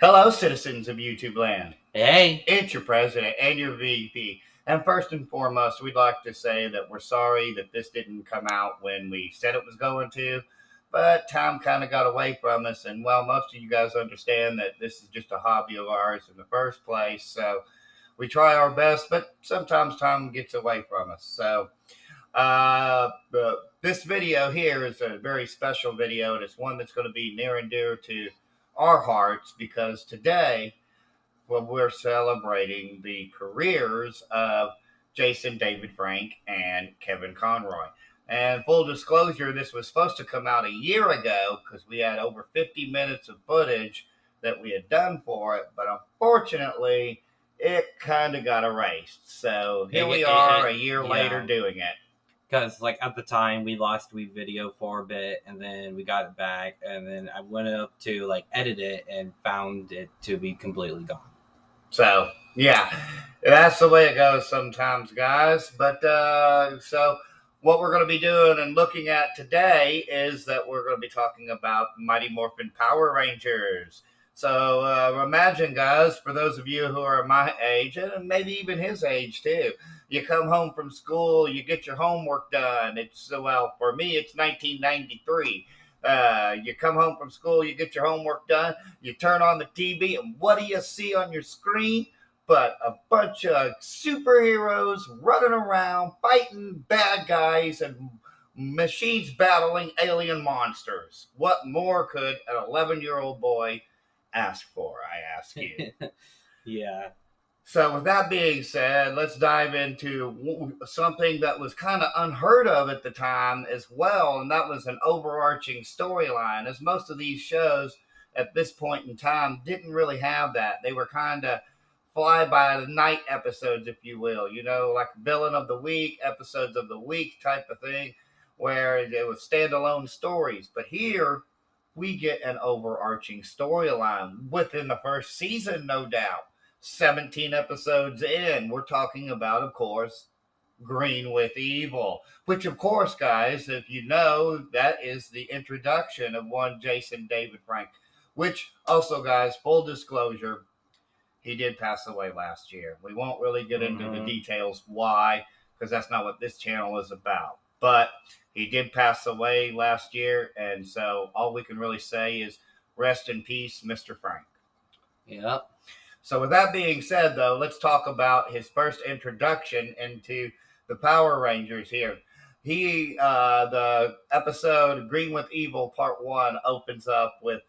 Hello, citizens of YouTube land. Hey. It's your president and your VP. And first and foremost, we'd like to say that we're sorry that this didn't come out when we said it was going to. But time kind of got away from us. And, well, most of you guys understand that this is just a hobby of ours in the first place. So we try our best, but sometimes time gets away from us. So this video here is a very special video. And it's one that's going to be near and dear to our hearts because today, well, we're celebrating the careers of Jason David Frank and Kevin Conroy. And full disclosure, this was supposed to come out a year ago because we had over 50 minutes of footage that we had done for it. But unfortunately, it kind of got erased. So here we are a year later doing it. Because, at the time, we lost video for a bit, and then we got it back, and then I went up to, edit it and found it to be completely gone. So, yeah, that's the way it goes sometimes, guys. But, so what we're going to be doing and looking at today is that we're going to be talking about Mighty Morphin Power Rangers. So, imagine, guys, for those of you who are my age, and maybe even his age, too, you come home from school, you get your homework done. For me, it's 1993. You come home from school, you get your homework done, you turn on the TV, and what do you see on your screen? But a bunch of superheroes running around, fighting bad guys, and machines battling alien monsters. What more could an 11-year-old boy ask for, I ask you? Yeah. So with that being said, let's dive into something that was kind of unheard of at the time as well, and that was an overarching storyline, as most of these shows at this point in time didn't really have that. They were kind of fly-by-the-night episodes, if you will, like villain of the week, episodes of the week type of thing, where it was standalone stories. But here, we get an overarching storyline within the first season, no doubt. 17 episodes in, we're talking about, of course, Green with Evil, which, of course, guys, if you know, that is the introduction of one Jason David Frank, which also, guys, full disclosure, he did pass away last year. We won't really get into the details why, because that's not what this channel is about. But he did pass away last year, and so all we can really say is rest in peace, Mr. Frank. Yep. So with that being said, though, let's talk about his first introduction into the Power Rangers here. The episode Green with Evil Part 1 opens up with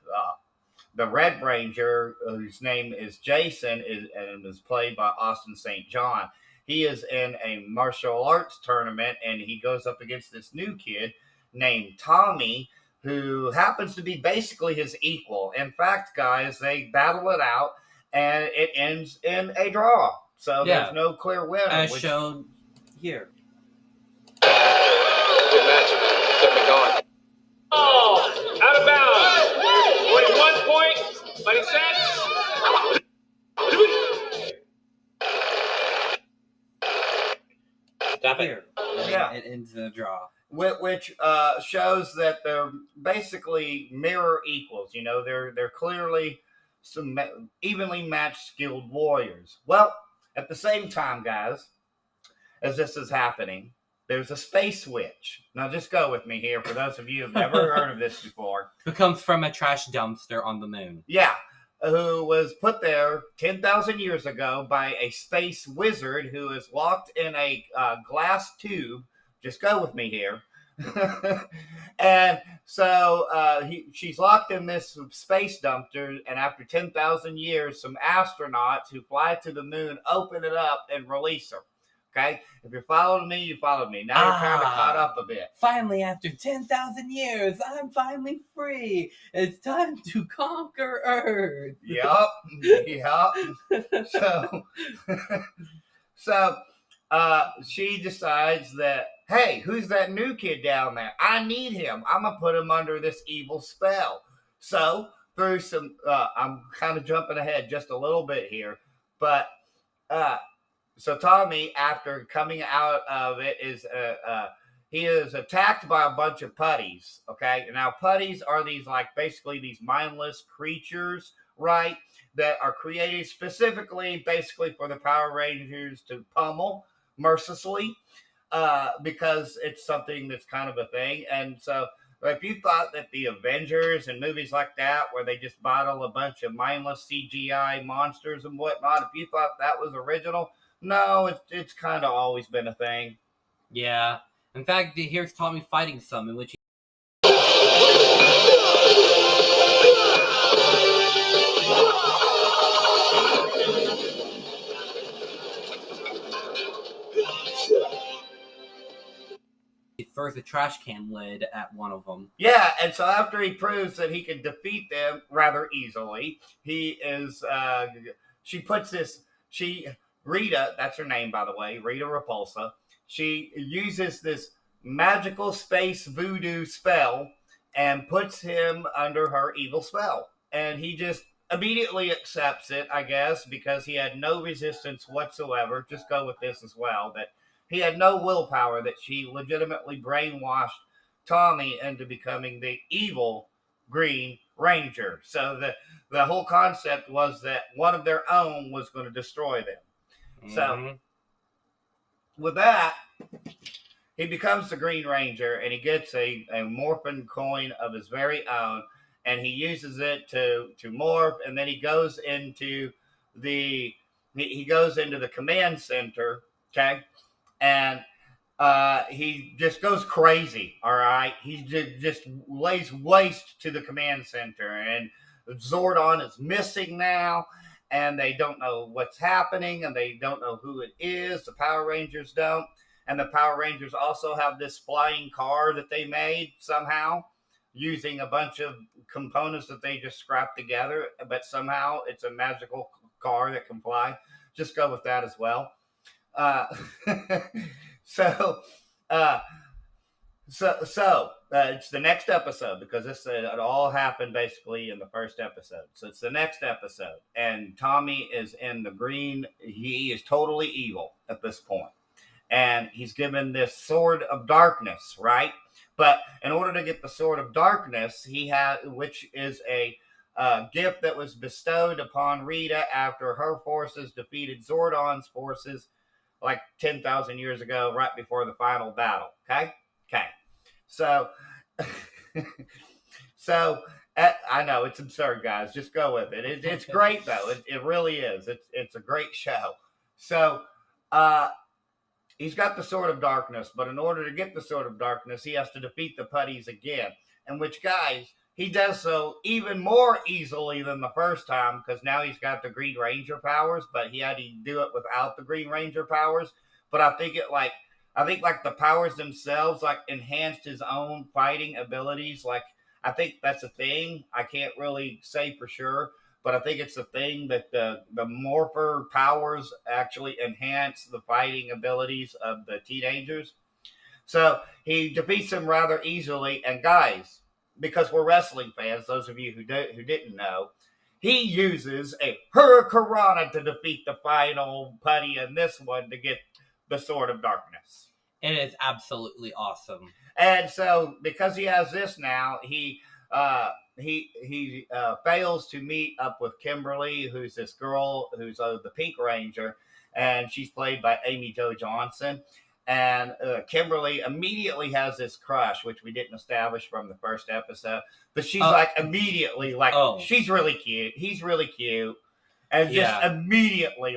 the Red Ranger, whose name is Jason, and is played by Austin St. John. He is in a martial arts tournament, and he goes up against this new kid named Tommy, who happens to be basically his equal. In fact, guys, they battle it out, and it ends in a draw. So there's no clear winner. As shown here. Good match. Get me going. Oh, out of bounds. Only 1 point, but he said. Stop here. Yeah. It ends in a draw. Which shows that they're basically mirror equals. They're clearly some evenly matched skilled warriors. Well, at the same time, guys, as this is happening, there's a space witch. Now, just go with me here for those of you who've never heard of this before. Who comes from a trash dumpster on the moon. Yeah, who was put there 10,000 years ago by a space wizard who is locked in a glass tube. Just go with me here. And so she's locked in this space dumpster, and after 10,000 years, some astronauts who fly to the moon open it up and release her. Okay? If you're following me, you followed me. Now you're kind of caught up a bit. Finally, after 10,000 years, I'm finally free. It's time to conquer Earth. Yup. So she decides that, hey, who's that new kid down there? I need him. I'm going to put him under this evil spell. So through some, I'm kind of jumping ahead just a little bit here, but so Tommy, after coming out of it, he is attacked by a bunch of putties. Okay, now putties are these basically these mindless creatures right? That are created specifically, basically, for the Power Rangers to pummel mercilessly, because it's something that's kind of a thing. And so, if you thought that the Avengers and movies like that, where they just bottle a bunch of mindless CGI monsters and whatnot, if you thought that was original, no, it's kind of always been a thing. Yeah. In fact, here's Tommy fighting some, in which he throws a trash can lid at one of them. Yeah, and so after he proves that he can defeat them rather easily, he is. She puts this. Rita, that's her name, by the way, Rita Repulsa. She uses this magical space voodoo spell and puts him under her evil spell, and he just immediately accepts it, I guess, because he had no resistance whatsoever. Just go with this as well, that he had no willpower, that she legitimately brainwashed Tommy into becoming the evil Green Ranger. So the whole concept was that one of their own was going to destroy them. Mm-hmm. So with that, he becomes the Green Ranger, and he gets a morphin coin of his very own, and he uses it to morph, and then he goes into the command center, okay, and he just goes crazy, all right? He just lays waste to the command center, and Zordon is missing now, and they don't know what's happening, and they don't know who it is. The Power Rangers don't, and the Power Rangers also have this flying car that they made somehow using a bunch of components that they just scrapped together, but somehow it's a magical car that can fly. Just go with that as well. So it's the next episode, because it all happened basically in the first episode. So it's the next episode, and Tommy is in the green. He is totally evil at this point, and he's given this sword of darkness, right? But in order to get the sword of darkness, which is a gift that was bestowed upon Rita after her forces defeated Zordon's forces like 10,000 years ago, right before the final battle. Okay. So, I know it's absurd, guys. Just go with it. It's great though. It really is. It's a great show. So, he's got the Sword of Darkness, but in order to get the Sword of Darkness, he has to defeat the putties again. In which, guys, he does so even more easily than the first time, because now he's got the Green Ranger powers, but he had to do it without the Green Ranger powers. But I think the powers themselves enhanced his own fighting abilities. I think that's a thing. I can't really say for sure, but I think it's a thing that the morpher powers actually enhance the fighting abilities of the teenagers. So he defeats them rather easily. And guys, because we're wrestling fans, those of you who didn't know, he uses a Hurricanrana to defeat the final putty in this one to get the Sword of Darkness. It is absolutely awesome. And so, because he has this now, he fails to meet up with Kimberly, who's this girl who's the Pink Ranger, and she's played by Amy Jo Johnson. And Kimberly immediately has this crush, which we didn't establish from the first episode. But she's immediately she's really cute. He's really cute. And just immediately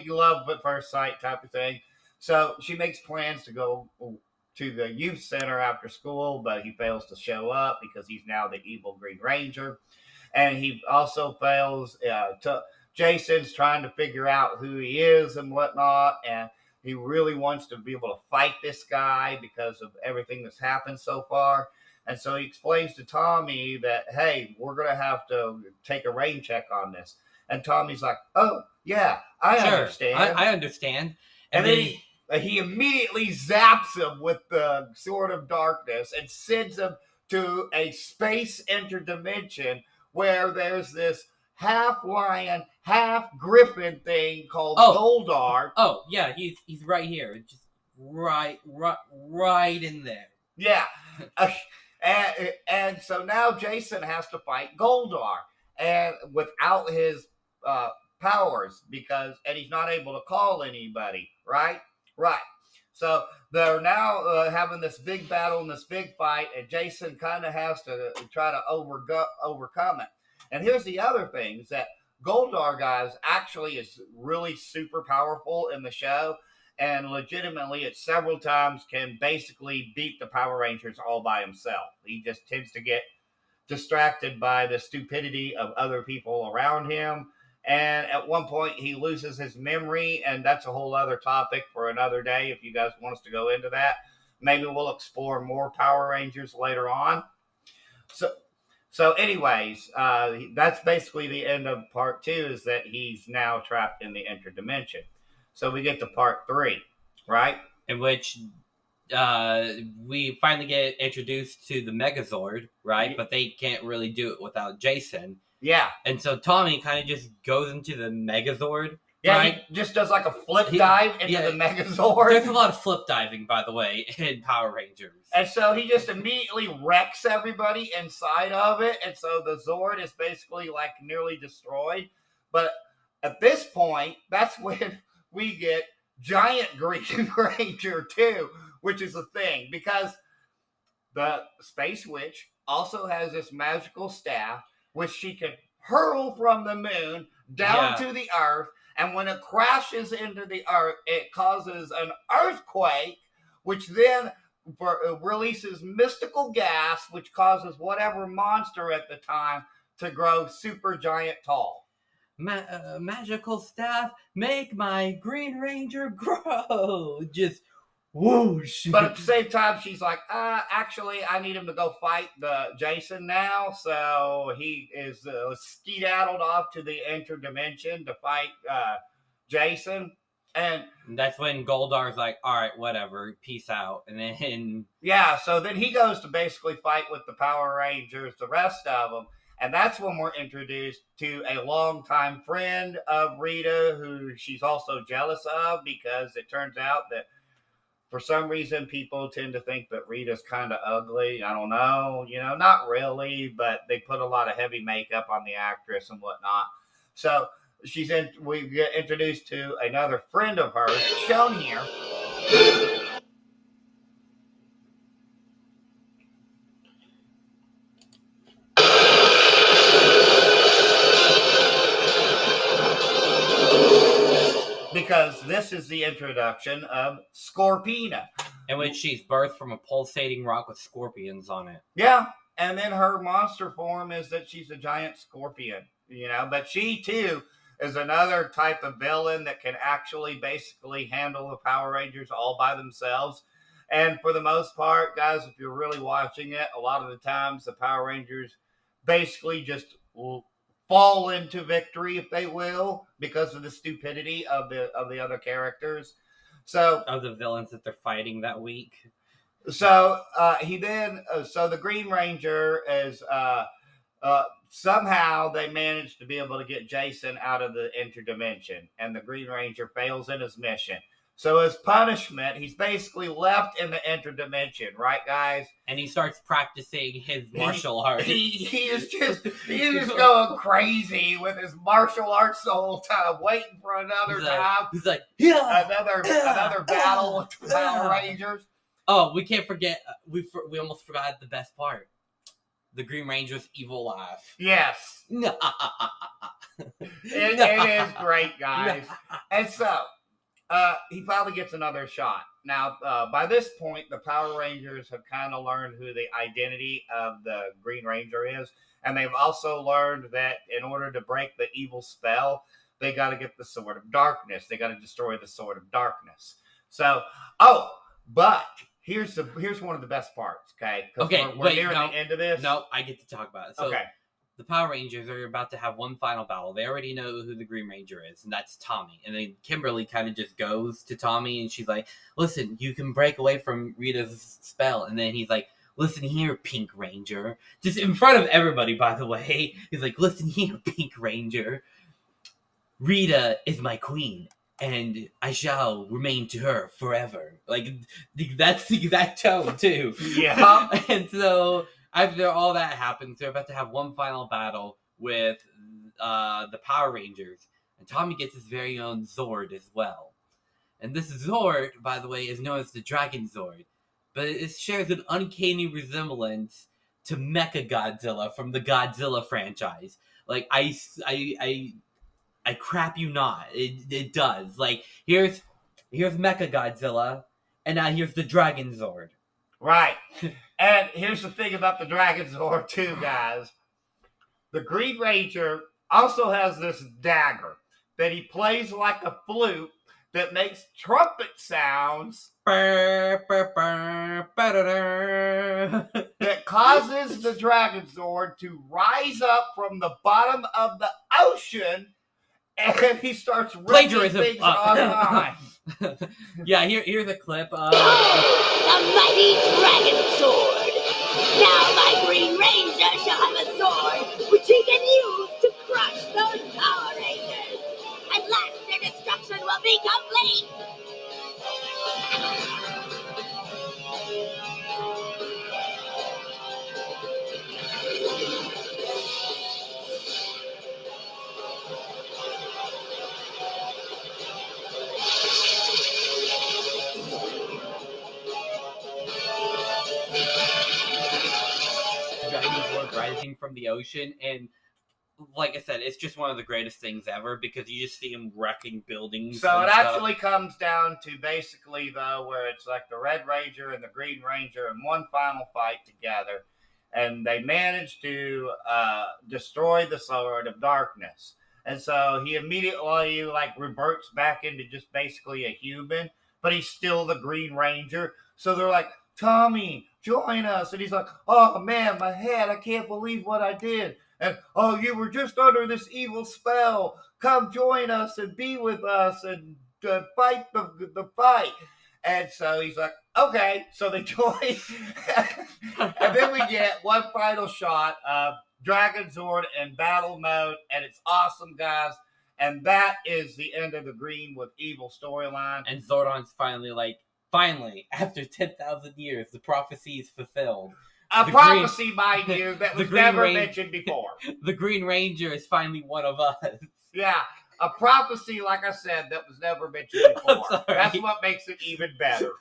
love at first sight type of thing. So she makes plans to go to the youth center after school, but he fails to show up because he's now the evil Green Ranger. And he also fails Jason's trying to figure out who he is and whatnot. And he really wants to be able to fight this guy because of everything that's happened so far. And so he explains to Tommy that, hey, we're going to have to take a rain check on this. And Tommy's like, oh, yeah, I understand. I understand. And then he immediately zaps him with the Sword of Darkness and sends him to a space interdimension where there's this half lion, half griffin thing called Goldar. Oh, yeah, he's right here. Just right in there. Yeah. And so now Jason has to fight Goldar. and without his powers, and he's not able to call anybody, right? Right. So they're now having this big battle and this big fight, and Jason kind of has to try to overcome it. And here's the other thing: is that Goldar, guys, actually is really super powerful in the show, and legitimately, at several times, can basically beat the Power Rangers all by himself. He just tends to get distracted by the stupidity of other people around him. And at one point, he loses his memory, and that's a whole other topic for another day. If you guys want us to go into that, maybe we'll explore more Power Rangers later on. So anyways, that's basically the end of part 2, is that he's now trapped in the interdimension. So we get to part 3, right? In which we finally get introduced to the Megazord, right? But they can't really do it without Jason. Yeah. And so Tommy kind of just goes into the Megazord. Yeah, right? He just does like a flip dive into the Megazord. There's a lot of flip diving, by the way, in Power Rangers. And so he just immediately wrecks everybody inside of it. And so the Zord is basically like nearly destroyed. But at this point, that's when we get Giant Green Ranger 2, which is a thing. Because the Space Witch also has this magical staff, which she can hurl from the moon down to the earth. And when it crashes into the earth, it causes an earthquake, which then releases mystical gas, which causes whatever monster at the time to grow super giant tall. Magical staff, make my Green Ranger grow. Just whoosh. But at the same time, she's like, actually, I need him to go fight the Jason now. So he is skedaddled off to the interdimension to fight Jason. And that's when Goldar's like, all right, whatever, peace out. And then... Yeah, so then he goes to basically fight with the Power Rangers, the rest of them. And that's when we're introduced to a longtime friend of Rita, who she's also jealous of, because it turns out that for some reason, people tend to think that Rita's kind of ugly. I don't know, not really, but they put a lot of heavy makeup on the actress and whatnot. So we get introduced to another friend of hers, shown here. Because this is the introduction of Scorpina. In which she's birthed from a pulsating rock with scorpions on it. Yeah, and then her monster form is that she's a giant scorpion, But she, too, is another type of villain that can actually basically handle the Power Rangers all by themselves. And for the most part, guys, if you're really watching it, a lot of the times the Power Rangers basically just fall into victory, if they will, because of the stupidity of the other characters. So of the villains that they're fighting that week. So so the Green Ranger is somehow they managed to be able to get Jason out of the interdimension, and the Green Ranger fails in his mission. So as punishment, he's basically left in the interdimension, right, guys? And he starts practicing his martial arts. He is just going crazy with his martial arts the whole time, waiting for another time. He's like, another battle with the Power Rangers. Oh, we can't forget. We almost forgot the best part. The Green Ranger's evil laugh. Yes, it is great, guys. And so. He finally gets another shot. Now, by this point, the Power Rangers have kind of learned who the identity of the Green Ranger is. And they've also learned that in order to break the evil spell, they got to get the Sword of Darkness. They got to destroy the Sword of Darkness. So, but here's one of the best parts, okay? Okay, we're nearing the end of this. No, I get to talk about it. So, okay. The Power Rangers are about to have one final battle. They already know who the Green Ranger is, and that's Tommy. And then Kimberly kind of just goes to Tommy, and she's like, listen, you can break away from Rita's spell. And then he's like, listen here, Pink Ranger. Just in front of everybody, by the way. He's like, listen here, Pink Ranger. Rita is my queen, and I shall remain to her forever. Like, that's the exact tone, too. Yeah. And so... after all that happens, they're about to have one final battle with the Power Rangers. And Tommy gets his very own Zord as well. And this Zord, by the way, is known as the Dragon Zord. But it shares an uncanny resemblance to Mechagodzilla from the Godzilla franchise. Like, I crap you not. It does. Like, here's Mechagodzilla, and now here's the Dragon Zord. Right. And here's the thing about the Dragon Zord, too, guys. The Green Ranger also has this dagger that he plays like a flute that makes trumpet sounds that causes the Dragon Zord to rise up from the bottom of the ocean, and he starts writing things online. Yeah, here's a clip of the mighty Dragon Sword. Now my Green Ranger shall have a sword which he can use to crush those Power Rangers. At last their destruction will be complete. Dragon Zord rising from the ocean, and like I said, it's just one of the greatest things ever because you just see him wrecking buildings. So it actually comes down to basically, though, where it's like the Red Ranger and the Green Ranger in one final fight together, and they manage to destroy the Sword of Darkness. And so he immediately reverts back into just basically a human, but he's still the Green Ranger. So they're like, Tommy, join us. And he's like, oh man, my head, I can't believe what I did. And, oh, you were just under this evil spell. Come join us and be with us and fight the fight. And so he's like, okay. So they join. And then we get one final shot of Dragon Zord in battle mode. And it's awesome, guys. And that is the end of the Green with Evil storyline. And Zordon's finally, after 10,000 years, the prophecy is fulfilled. A prophecy, mind you, that was never mentioned before. The Green Ranger is finally one of us. Yeah, a prophecy, like I said, that was never mentioned before. That's what makes it even better.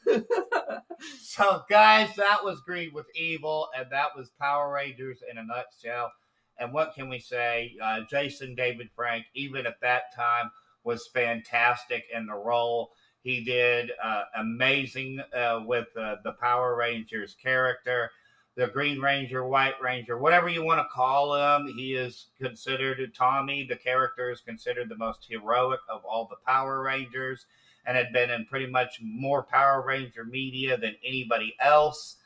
So, guys, that was Green with Evil, and that was Power Rangers in a nutshell. And what can we say? Jason David Frank, even at that time, was fantastic in the role. He did amazing with the Power Rangers character. The Green Ranger, White Ranger, whatever you want to call him, he is considered, Tommy, the character is considered the most heroic of all the Power Rangers and had been in pretty much more Power Ranger media than anybody else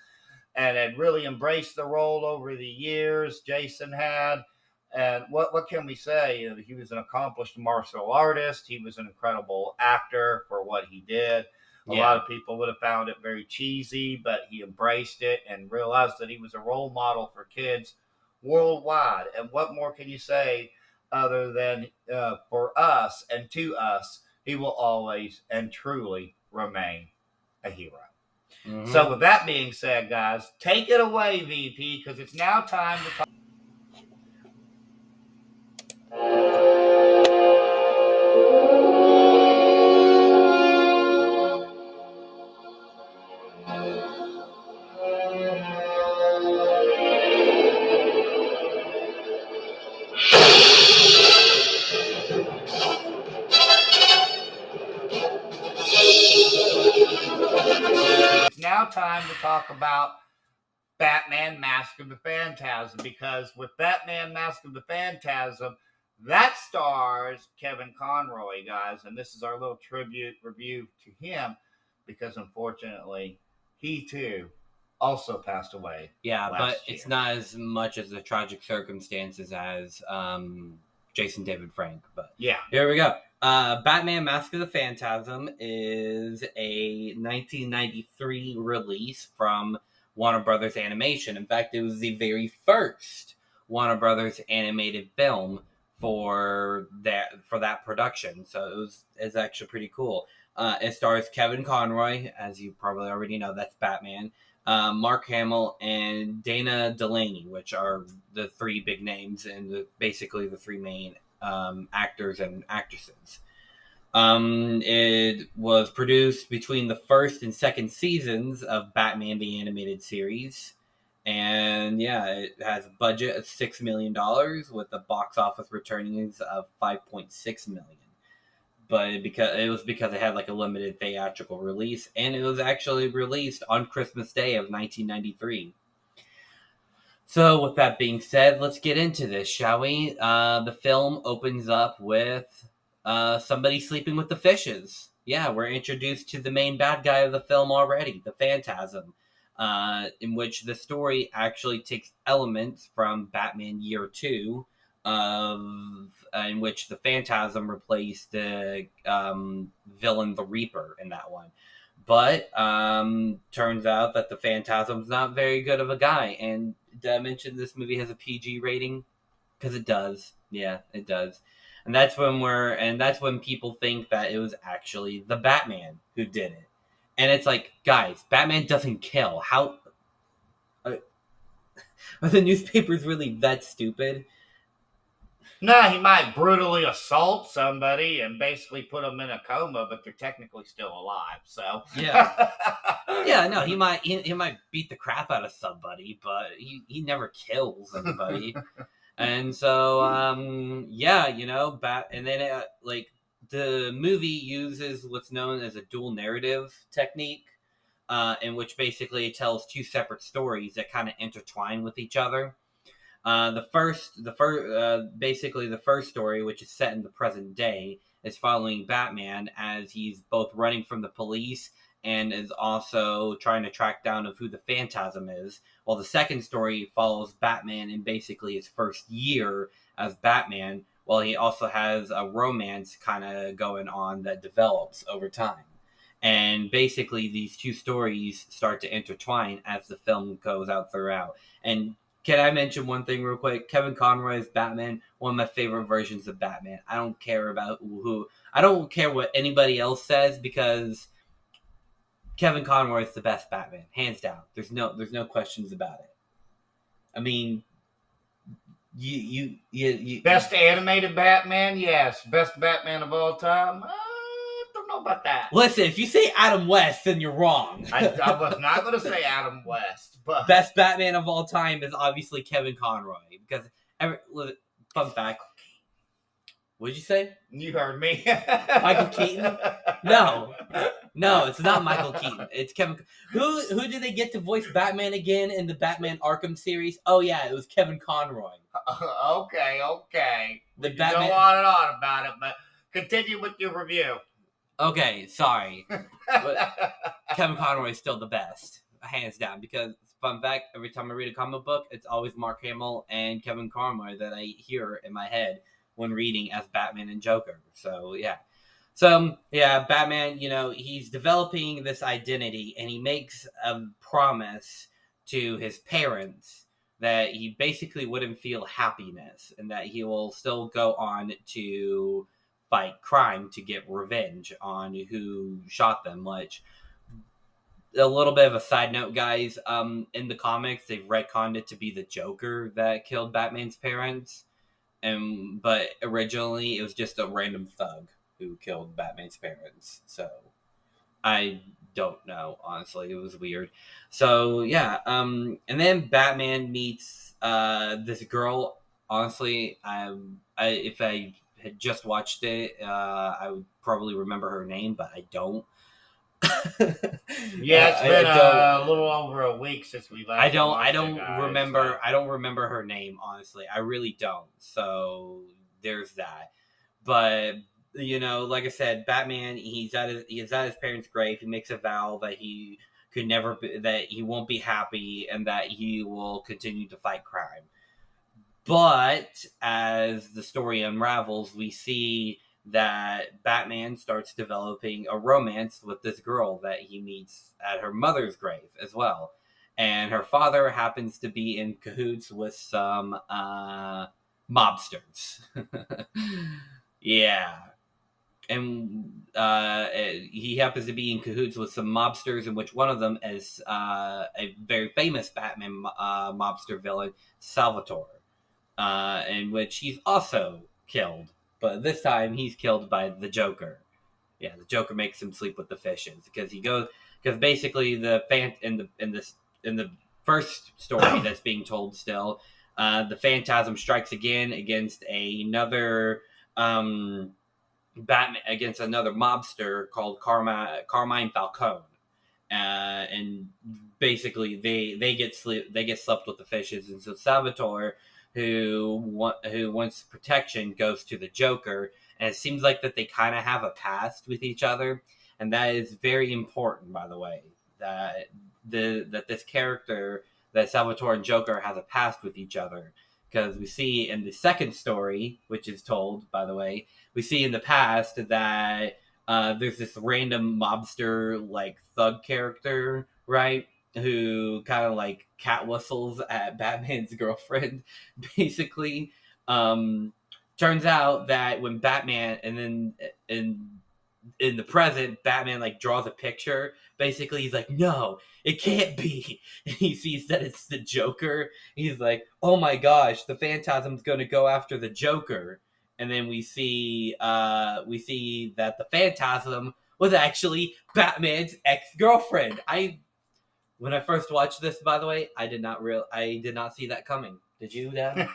and had really embraced the role over the years. Jason had. And what can we say? He was an accomplished martial artist. He was an incredible actor for what he did. A lot of people would have found it very cheesy, but he embraced it and realized that he was a role model for kids worldwide. And what more can you say other than for us and to us, he will always and truly remain a hero. Mm-hmm. So with that being said, guys, take it away, VP, because it's now time to talk. It's now time to talk about Batman Mask of the Phantasm, because with Batman Mask of the Phantasm, that stars Kevin Conroy, guys, and this is our little tribute review to him, because unfortunately, he too also passed away. Yeah, but it's not as much as the tragic circumstances as Jason David Frank. But yeah, here we go. Batman Mask of the Phantasm is a 1993 release from Warner Brothers Animation. In fact, it was the very first Warner Brothers animated film for that production. So it's actually pretty cool. It stars Kevin Conroy, as you probably already know, that's Batman. Mark Hamill, and Dana Delaney, which are the three big names and basically the three main actors and actresses. It was produced between the first and second seasons of Batman the Animated Series. And yeah, it has a budget of $6 million with a box office returnings of $5.6 million. But it was because it had like a limited theatrical release, and it was actually released on Christmas Day of 1993. So with that being said, let's get into this, shall we? The film opens up with somebody sleeping with the fishes. Yeah, we're introduced to the main bad guy of the film already, the Phantasm, in which the story actually takes elements from Batman Year 2, in which the Phantasm replaced the villain the Reaper in that one. But turns out that the Phantasm's not very good of a guy. And did I mention this movie has a PG rating? Because it does. Yeah, it does. And that's when people think that it was actually the Batman who did it. And it's like, guys, Batman doesn't kill. How are the newspapers really that stupid? No, he might brutally assault somebody and basically put them in a coma, but they're technically still alive. So yeah, no, he might beat the crap out of somebody, but he never kills anybody. And so and then the movie uses what's known as a dual narrative technique, in which basically it tells two separate stories that kind of intertwine with each other. The first story, which is set in the present day, is following Batman as he's both running from the police and is also trying to track down of who the Phantasm is. While the second story follows Batman in basically his first year as Batman, while he also has a romance kind of going on that develops over time. And basically these two stories start to intertwine as the film goes out throughout. And can I mention one thing real quick? Kevin Conroy's Batman, one of my favorite versions of Batman. I don't care what anybody else says, because Kevin Conroy is the best Batman, hands down. There's no questions about it. I mean, you best animated Batman, yes. Best Batman of all time, don't know about that. Listen, if you say Adam West, then you're wrong. I was not going to say Adam West, but best Batman of all time is obviously Kevin Conroy, because fun fact. What'd you say? You heard me. Michael Keaton? No, it's not Michael Keaton. It's Kevin. Who did they get to voice Batman again in the Batman Arkham series? Oh yeah, it was Kevin Conroy. Okay. The Batman. Batman. Go on and on about it, but continue with your review. Okay, sorry. But Kevin Conroy is still the best, hands down, because, fun fact, every time I read a comic book, it's always Mark Hamill and Kevin Conroy that I hear in my head when reading as Batman and Joker. So, yeah. Batman, he's developing this identity, and he makes a promise to his parents that he basically wouldn't feel happiness, and that he will still go on to fight crime to get revenge on who shot them. Which, a little bit of a side note, guys, in the comics they've retconned it to be the Joker that killed Batman's parents, but originally it was just a random thug who killed Batman's parents. So I don't know, honestly. It was weird. So yeah, and then Batman meets this girl. Honestly, if I had just watched it, I would probably remember her name, but I don't. Yeah, it's been a little over a week since we last. I don't remember her name, honestly. I really don't. So there's that. But like I said, Batman, he's at his parents' grave. He makes a vow that he won't be happy, and that he will continue to fight crime. But as the story unravels, we see that Batman starts developing a romance with this girl that he meets at her mother's grave as well. And her father happens to be in cahoots with some mobsters. Yeah. and he happens to be in cahoots with some mobsters, in which one of them is a very famous Batman mobster villain, Salvatore, in which he's also killed, but this time he's killed by the Joker. Yeah, the Joker makes him sleep with the fishes because basically in the first story that's being told still, the Phantasm strikes again against another Batman against another mobster called Carmine Falcone, and basically they get slept with the fishes, and so Salvatore, who wants protection, goes to the Joker, and it seems like that they kind of have a past with each other, and that is very important, by the way, that this character, that Salvatore and Joker, has a past with each other, because we see in the second story, which is told, by the way, we see in the past that there's this random mobster, like, thug character, right, who kind of, like, cat whistles at Batman's girlfriend, basically. Turns out that when Batman, and then in the present, Batman, like, draws a picture. Basically, he's like, no, it can't be. And he sees that it's the Joker. He's like, oh my gosh, the Phantasm's going to go after the Joker. And then we see that the Phantasm was actually Batman's ex-girlfriend. When I first watched this, by the way, I did not see that coming. Did you, Dan?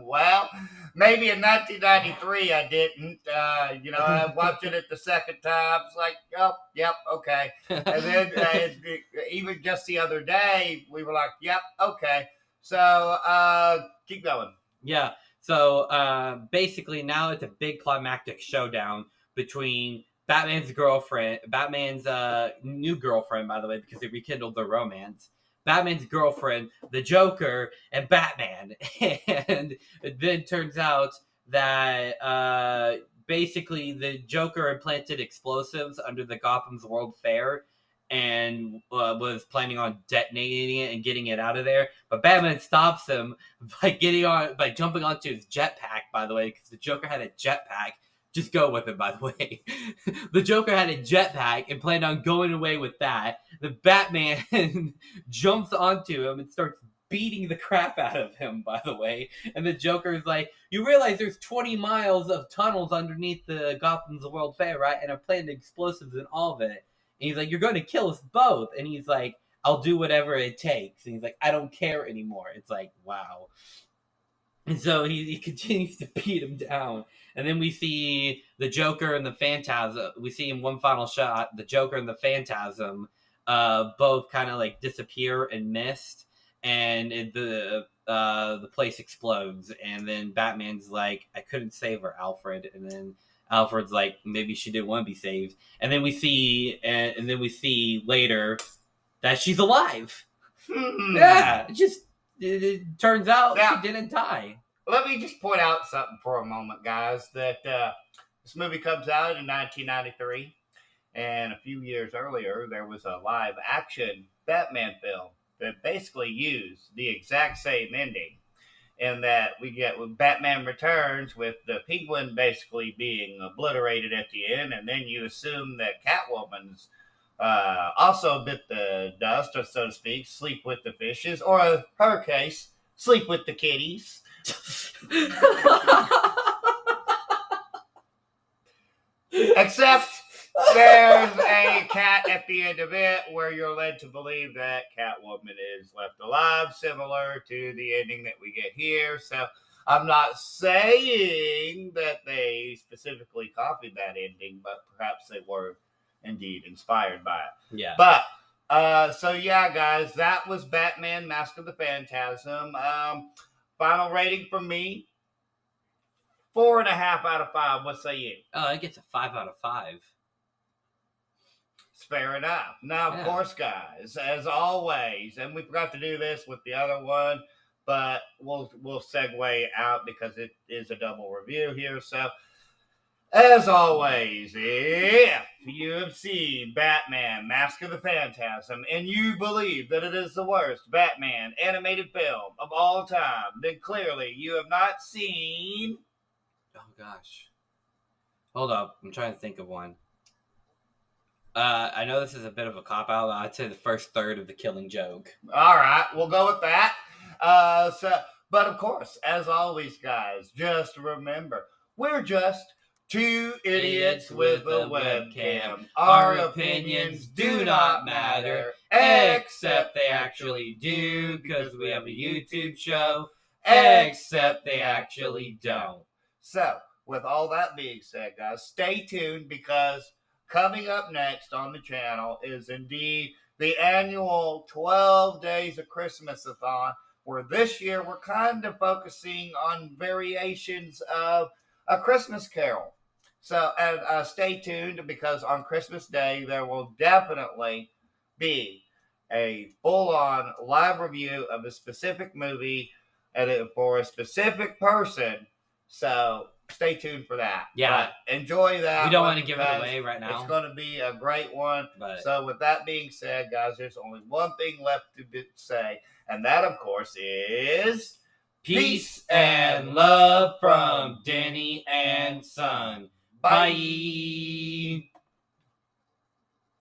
Well, maybe in 1993 I didn't. I watched it the second time. It's like, oh, yep, okay. And then even just the other day, we were like, yep, okay. So keep going. Yeah. So basically now it's a big climactic showdown between Batman's new girlfriend, by the way, because they rekindled their romance. Batman's girlfriend, the Joker, and Batman. And it then turns out that basically the Joker implanted explosives under the Gotham's World Fair and was planning on detonating it and getting it out of there. But Batman stops him by jumping onto his jetpack, by the way, because the Joker had a jetpack. Just go with it, by the way. The Joker had a jetpack and planned on going away with that. The Batman jumps onto him and starts beating the crap out of him, by the way. And the Joker is like, you realize there's 20 miles of tunnels underneath the Gotham's World Fair, right? And I've planned explosives in all of it. And he's like, you're going to kill us both. And he's like, I'll do whatever it takes. And he's like, I don't care anymore. It's like, wow. And so he continues to beat him down. And then we see the Joker and the Phantasm. We see in one final shot, the Joker and the Phantasm both kind of like disappear in mist. And the place explodes. And then Batman's like, I couldn't save her, Alfred. And then Alfred's like, maybe she didn't want to be saved. And then we see later that she's alive. Yeah, it turns out she didn't die. Let me just point out something for a moment, guys, that this movie comes out in 1993, and a few years earlier, there was a live-action Batman film that basically used the exact same ending, in that we get with Batman Returns with the Penguin basically being obliterated at the end, and then you assume that Catwoman's also bit the dust, or so to speak, sleep with the fishes, or in her case, sleep with the kitties. Except there's a cat at the end of it where you're led to believe that Catwoman is left alive, similar to the ending that we get here. So I'm not saying that they specifically copied that ending, but perhaps they were indeed inspired by it. Yeah. But so yeah, guys, that was Batman: Mask of the Phantasm. Final rating from me, 4.5 out of 5. What say you? Oh, it gets a 5 out of 5. It's fair enough. Now, of course, guys, as always, and we forgot to do this with the other one, but we'll segue out because it is a double review here. So, as always, if you have seen Batman: Mask of the Phantasm and you believe that it is the worst Batman animated film of all time, then clearly you have not seen... Oh, gosh. Hold up, I'm trying to think of one. I know this is a bit of a cop-out, but I'd say the first third of The Killing Joke. All right, we'll go with that. But of course, as always, guys, just remember, we're just two idiots with a webcam. Our opinions do not matter, except they actually do, because we have a YouTube show, except they actually don't. So, with all that being said, guys, stay tuned, because coming up next on the channel is indeed the annual 12 Days of Christmas-a-thon, where this year we're kind of focusing on variations of A Christmas Carol. So, and stay tuned, because on Christmas Day there will definitely be a full-on live review of a specific movie and for a specific person. So stay tuned for that. Yeah. But enjoy that. We don't want to give it away right now. It's going to be a great one. But So with that being said, guys, there's only one thing left to say, and that, of course, is peace and love from Denny and Son. Bye.